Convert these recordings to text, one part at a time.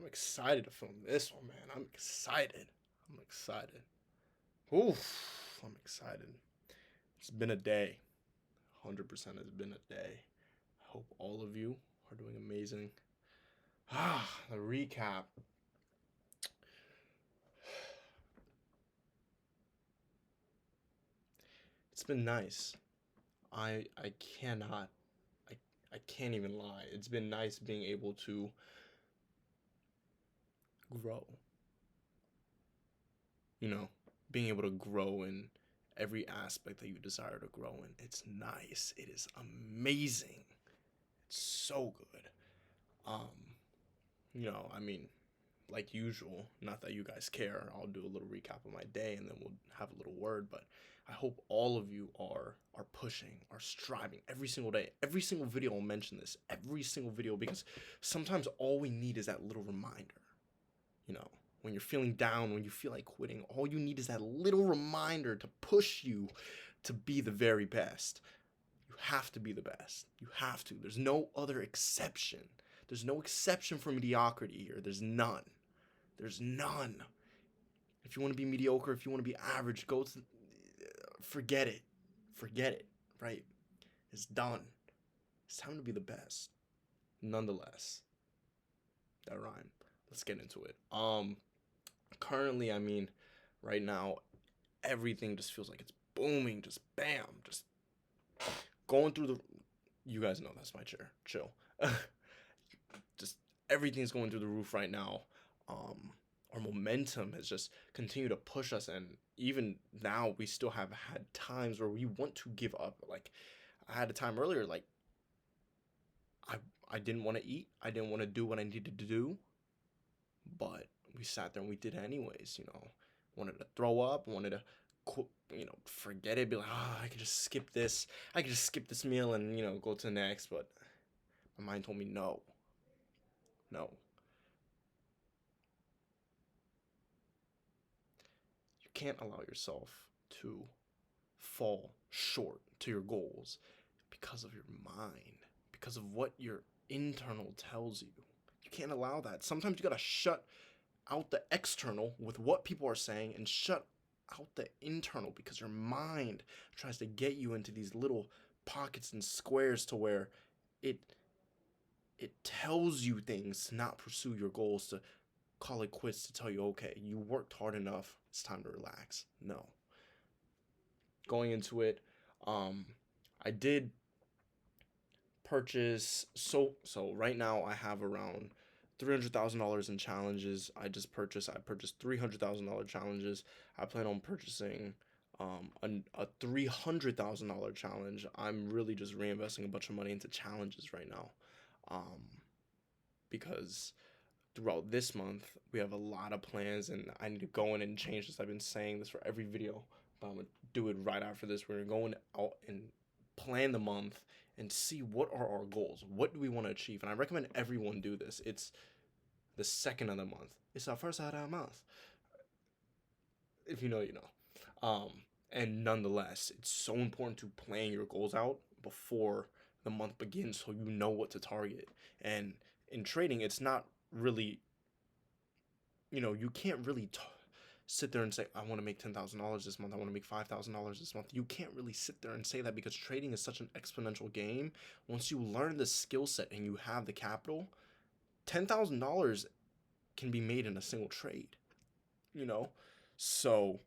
excited to film this one, man. I'm excited. I'm excited. Oof, I'm excited. It's been a day. 100% has been a day. I hope all of you are doing amazing. The recap. It's been nice. I cannot I can't even lie. It's been nice being able to grow. You know, being able to grow in every aspect that you desire to grow in. It's nice. It is amazing. It's so good. Um, I mean, like usual, not that you guys care, I'll do a little recap of my day and then we'll have a little word, but I hope all of you are pushing, are striving every single day. Every single video I'll mention this, every single video, because sometimes all we need is that little reminder. When you're feeling down, when you feel like quitting, all you need is that little reminder to push you to be the very best. You have to be the best. You have to. There's no other exception. There's no exception for mediocrity here. There's none. There's none. If you want to be mediocre, if you want to be average, forget it. Forget it, right? It's done. It's time to be the best. Nonetheless, that rhyme. Let's get into it. Currently, right now, everything just feels like it's booming, just bam, just going through the, you guys know that's my chair, chill. Just everything's going through the roof right now. Our momentum has just continued to push us, and even now we still have had times where we want to give up. Like, I had a time earlier, like, I didn't want to eat, I didn't want to do what I needed to do, but we sat there and we did it anyways. Wanted to throw up, wanted to forget it, be like, I could just skip this meal and go to the next. But my mind told me no. You can't allow yourself to fall short to your goals because of your mind, because of what your internal tells you. You can't allow that. Sometimes you gotta shut out the external with what people are saying and shut out the internal, because your mind tries to get you into these little pockets and squares to where it tells you things to not pursue your goals, to call it quits, to tell you, okay, you worked hard enough, it's time to relax. No. Going into it, I did purchase, so right now I have around $300,000 in challenges. I purchased $300,000 challenges. I plan on purchasing a $300,000 challenge. I'm really just reinvesting a bunch of money into challenges right now, because throughout this month we have a lot of plans, and I need to go in and change this. I've been saying this for every video, but I'm gonna do it right after this. We're going out and plan the month and see what are our goals. What do we want to achieve? And I recommend everyone do this. It's the second of the month. It's our first of the month. If you know, you know. And nonetheless, it's so important to plan your goals out before the month begins, so you know what to target. And in trading, it's not really, you can't really sit there and say, I want to make $10,000 this month, I want to make $5,000 this month. You can't really sit there and say that, because trading is such an exponential game. Once you learn the skill set and you have the capital, $10,000 can be made in a single trade, So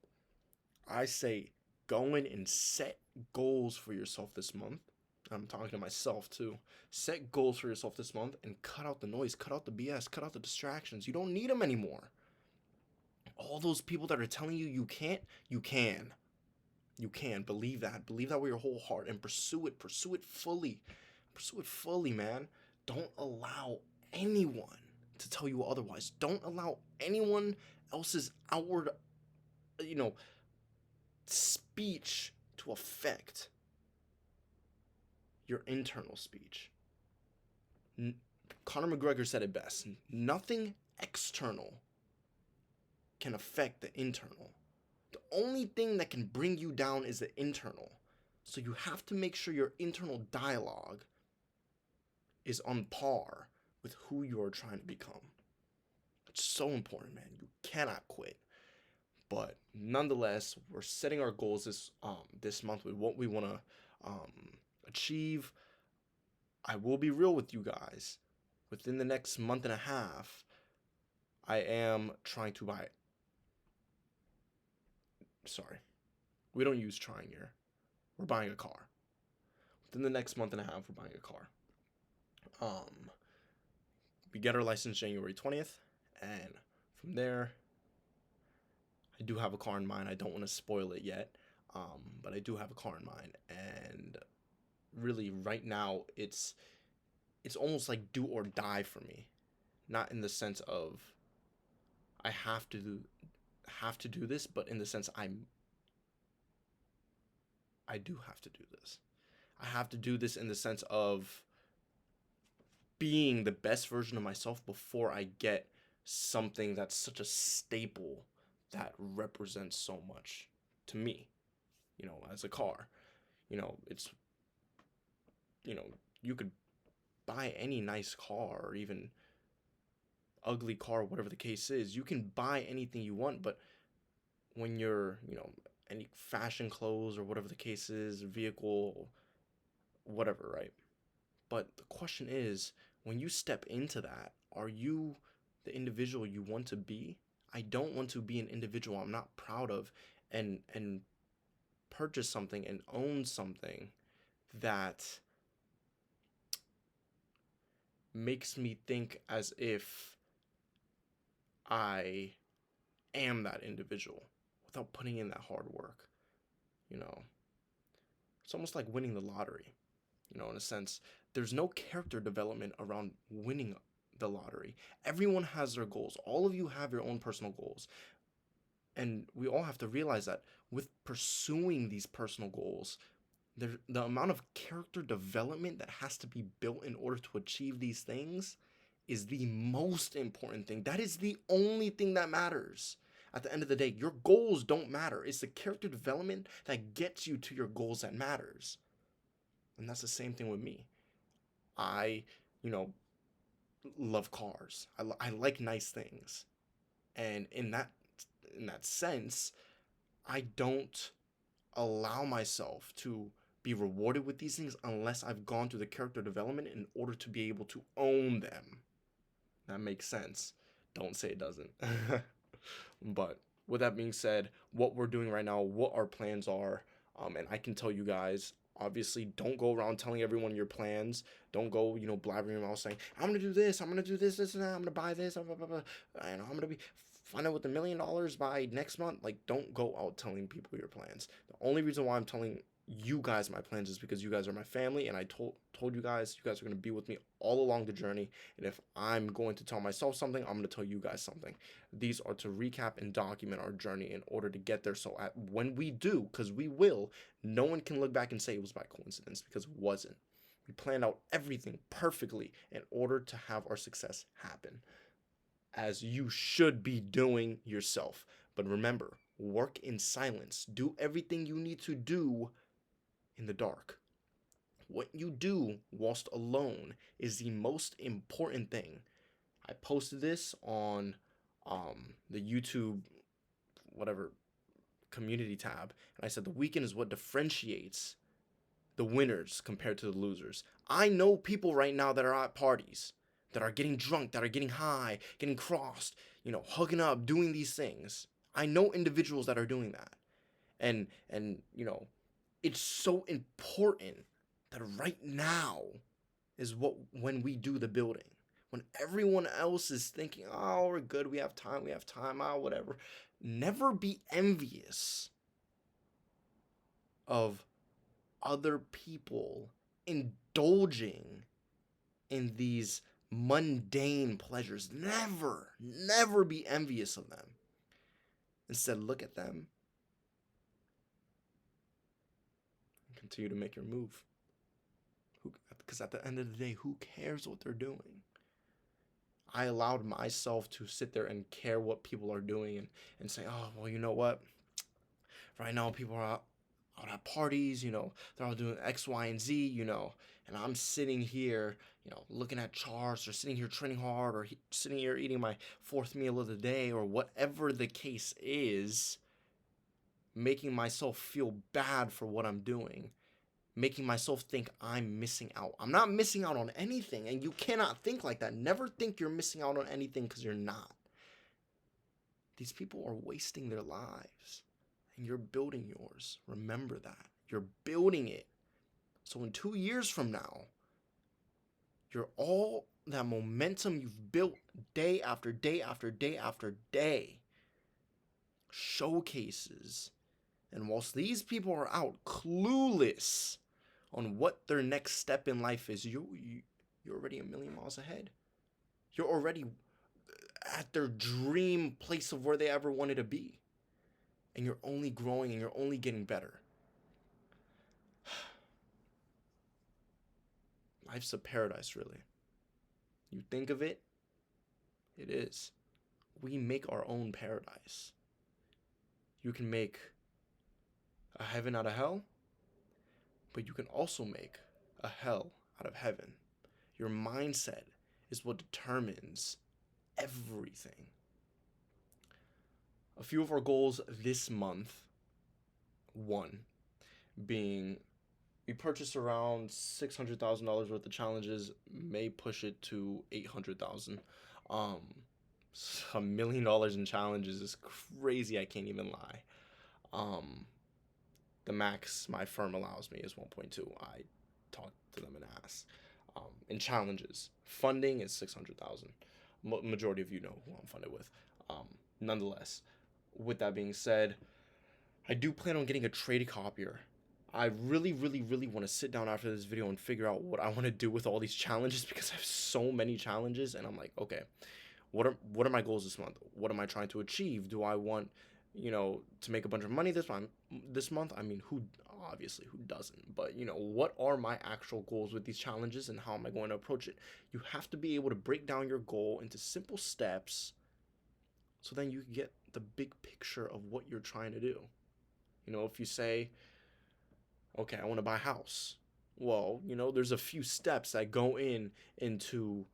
I say go in and set goals for yourself this month. I'm talking to myself too. Set goals for yourself this month and cut out the noise, cut out the BS, cut out the distractions. You don't need them anymore. All those people that are telling you you can't, you can. You can. Believe that. Believe that with your whole heart and pursue it. Pursue it fully. Pursue it fully, man. Don't allow anyone to tell you otherwise. Don't allow anyone else's outward, speech to affect your internal speech. Conor McGregor said it best. Nothing external can affect the internal. The only thing that can bring you down is the internal. So you have to make sure your internal dialogue is on par with who you are trying to become. It's so important, man. You cannot quit. But nonetheless, we're setting our goals this month with what we want to achieve. I will be real with you guys. Within the next month and a half, I am trying to buy. Sorry, we don't use trying here. We're buying a car. Within the next month and a half, we're buying a car. We get our license January 20th, and from there, I do have a car in mind. I don't want to spoil it yet, but I do have a car in mind, and really, right now, it's almost like do or die for me. Not in the sense of I have to do this, but in the sense I do have to do this. I have to do this in the sense of being the best version of myself before I get something that's such a staple that represents so much to me, as a car. It's, you know, you could buy any nice car or even ugly car, whatever the case is. You can buy anything you want, but when you're, any fashion clothes or whatever the case is, vehicle, whatever, right? But the question is, when you step into that, are you the individual you want to be? I don't want to be an individual I'm not proud of and purchase something and own something that makes me think as if I am that individual without putting in that hard work. You know, it's almost like winning the lottery, in a sense. There's no character development around winning the lottery. Everyone has their goals. All of you have your own personal goals. And we all have to realize that with pursuing these personal goals, the amount of character development that has to be built in order to achieve these things is the most important thing. That is the only thing that matters. At the end of the day, your goals don't matter. It's the character development that gets you to your goals that matters. And that's the same thing with me. I, you know, love cars. I like nice things. And in that sense, I don't allow myself to be rewarded with these things unless I've gone through the character development in order to be able to own them. That makes sense. Don't say it doesn't. But with that being said, what we're doing right now, what our plans are, and I can tell you guys, obviously, don't go around telling everyone your plans. Don't go, blabbering around saying, I'm going to do this, I'm going to do this and that, I'm going to buy this, blah, blah, blah, and I'm going to be find out with $1,000,000 by next month. Like, don't go out telling people your plans. The only reason why I'm telling you guys my plans is because you guys are my family, and I told you guys are going to be with me all along the journey. And if I'm going to tell myself something, I'm going to tell you guys something. These are to recap and document our journey in order to get there, so when we do, because we will, no one can look back and say it was by coincidence, because it wasn't. We planned out everything perfectly in order to have our success happen, as you should be doing yourself. But remember, work in silence. Do everything you need to do in the dark. What you do whilst alone is the most important thing. I posted this on the YouTube, whatever, community tab, and I said the weekend is what differentiates the winners compared to the losers. I know people right now that are at parties, that are getting drunk, that are getting high, getting crossed, hugging up, doing these things. I know individuals that are doing that. And it's so important that right now is when we do the building. When everyone else is thinking, oh, we're good, we have time, whatever. Never be envious of other people indulging in these mundane pleasures. Never be envious of them. Instead, look at them and continue to make your move. Because at the end of the day, who cares what they're doing? I allowed myself to sit there and care what people are doing and say, oh, well, you know what? Right now, people are out at parties, they're all doing X, Y, and Z, and I'm sitting here, looking at charts or sitting here training hard or sitting here eating my fourth meal of the day or whatever the case is, making myself feel bad for what I'm doing, making myself think I'm missing out. I'm not missing out on anything, and you cannot think like that. Never think you're missing out on anything, because you're not. These people are wasting their lives, and you're building yours. Remember that. You're building it. So in 2 years from now, you're all that momentum you've built day after day after day after day showcases. And whilst these people are out clueless on what their next step in life is, you're already a million miles ahead. You're already at their dream place of where they ever wanted to be. And you're only growing and you're only getting better. Life's a paradise, really. You think of it, it is. We make our own paradise. You can make a heaven out of hell, but you can also make a hell out of heaven. Your mindset is what determines everything. A few of our goals this month, one being we purchased around $600,000 worth of challenges, may push it to $800,000. $1 million in challenges is crazy. I can't even lie. The max my firm allows me is 1.2. I talked to them and asked. In challenges, funding is 600,000. Majority of you know who I'm funded with. Nonetheless, with that being said, I do plan on getting a trade copier. I really, really, really want to sit down after this video and figure out what I want to do with all these challenges, because I have so many challenges, and I'm like, okay, what are my goals this month? What am I trying to achieve? Do I want, to make a bunch of money this month? I mean, who doesn't? But, what are my actual goals with these challenges, and how am I going to approach it? You have to be able to break down your goal into simple steps, so then you can get the big picture of what you're trying to do. If you say, okay, I want to buy a house. Well, there's a few steps that go into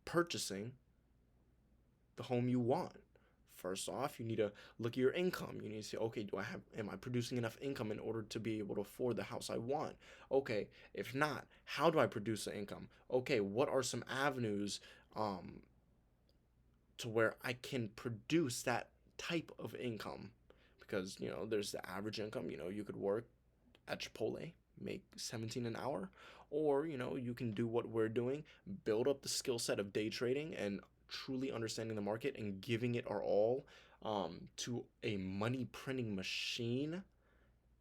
purchasing the home you want. First off, you need to look at your income. You need to say, okay, am I producing enough income in order to be able to afford the house I want? Okay, if not, how do I produce the income? Okay, what are some avenues to where I can produce that type of income? Because, there's the average income. You could work at Chipotle, make $17 an hour, or, you can do what we're doing, build up the skill set of day trading and truly understanding the market and giving it our all to a money printing machine,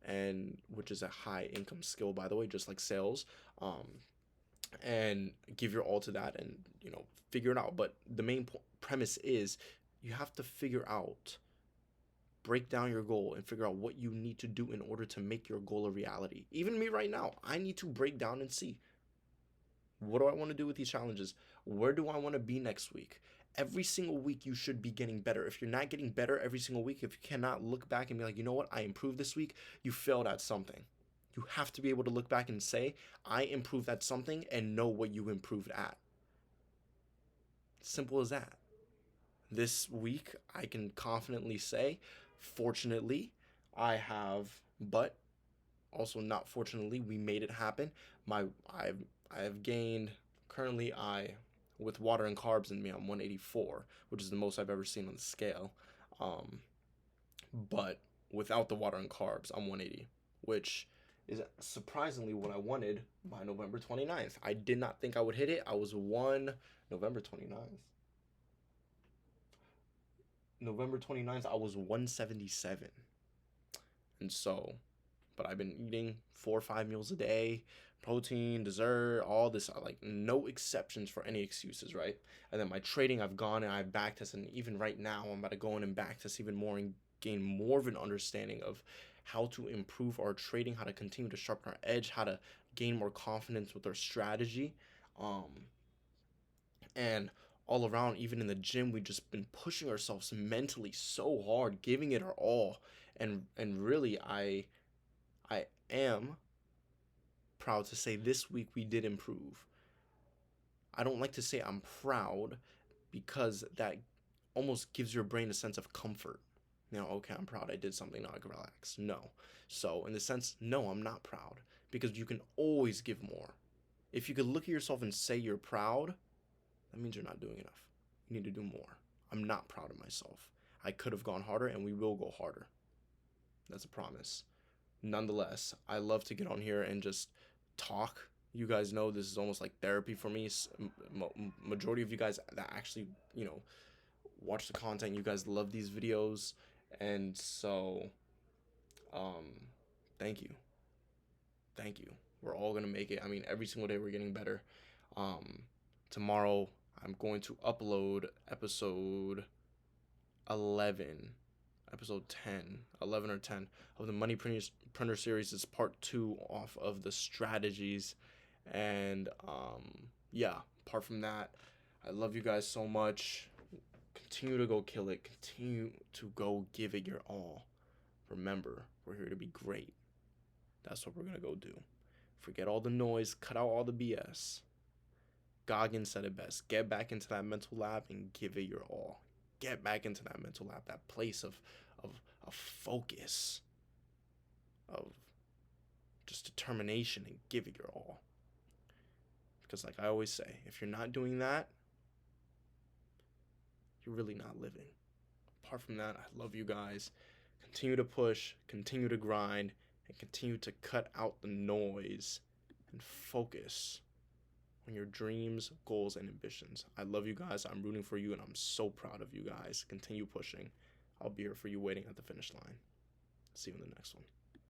and which is a high income skill, by the way, just like sales, and give your all to that and, figure it out. But the main premise is you have to break down your goal and figure out what you need to do in order to make your goal a reality. Even me right now, I need to break down and see, what do I want to do with these challenges? Where do I want to be next week? Every single week you should be getting better. If you're not getting better every single week, if you cannot look back and be like, you know what, I improved this week, you failed at something. You have to be able to look back and say, I improved at something, and know what you improved at. Simple as that. This week, I can confidently say, fortunately, I have, but also not fortunately, we made it happen. I have gained, currently with water and carbs in me, I'm 184, which is the most I've ever seen on the scale. But without the water and carbs, I'm 180, which is surprisingly what I wanted by November 29th. I did not think I would hit it. I was November 29th. November 29th, I was 177. And so, but I've been eating 4 or 5 meals a day, protein, dessert, all this, like no exceptions for any excuses, right? And then my trading, I've gone and I've backtested, and even right now, I'm about to go in and backtest even more and gain more of an understanding of how to improve our trading, how to continue to sharpen our edge, how to gain more confidence with our strategy. And all around, even in the gym, we've just been pushing ourselves mentally so hard, giving it our all. And really, I am proud to say this week we did improve. I don't like to say I'm proud because that almost gives your brain a sense of comfort. Okay, I'm proud I did something, now I can relax. No. So, in the sense, no, I'm not proud because you can always give more. If you could look at yourself and say you're proud, that means you're not doing enough. You need to do more. I'm not proud of myself. I could have gone harder, and we will go harder. That's a promise. Nonetheless, I love to get on here and just talk. You guys know this is almost like therapy for me. Majority of you guys that actually, watch the content, you guys love these videos. And so, um, thank you. Thank you. We're all going to make it. I mean, every single day we're getting better. Um, Tomorrow, I'm going to upload episode 11, episode 10, 11 or 10 of the Money Printer series. Is part 2 off of the strategies. And yeah, apart from that, I love you guys so much. Continue to go kill it. Continue to go give it your all. Remember, we're here to be great. That's what we're going to go do. Forget all the noise. Cut out all the BS. Goggins said it best. Get back into that mental lab and give it your all. Get back into that mental lab, that place of focus, of just determination, and give it your all. Because like I always say, if you're not doing that, you're really not living. Apart from that, I love you guys. Continue to push, continue to grind, and continue to cut out the noise and focus on your dreams, goals, and ambitions. I love you guys. I'm rooting for you, and I'm so proud of you guys. Continue pushing. I'll be here for you waiting at the finish line. See you in the next one.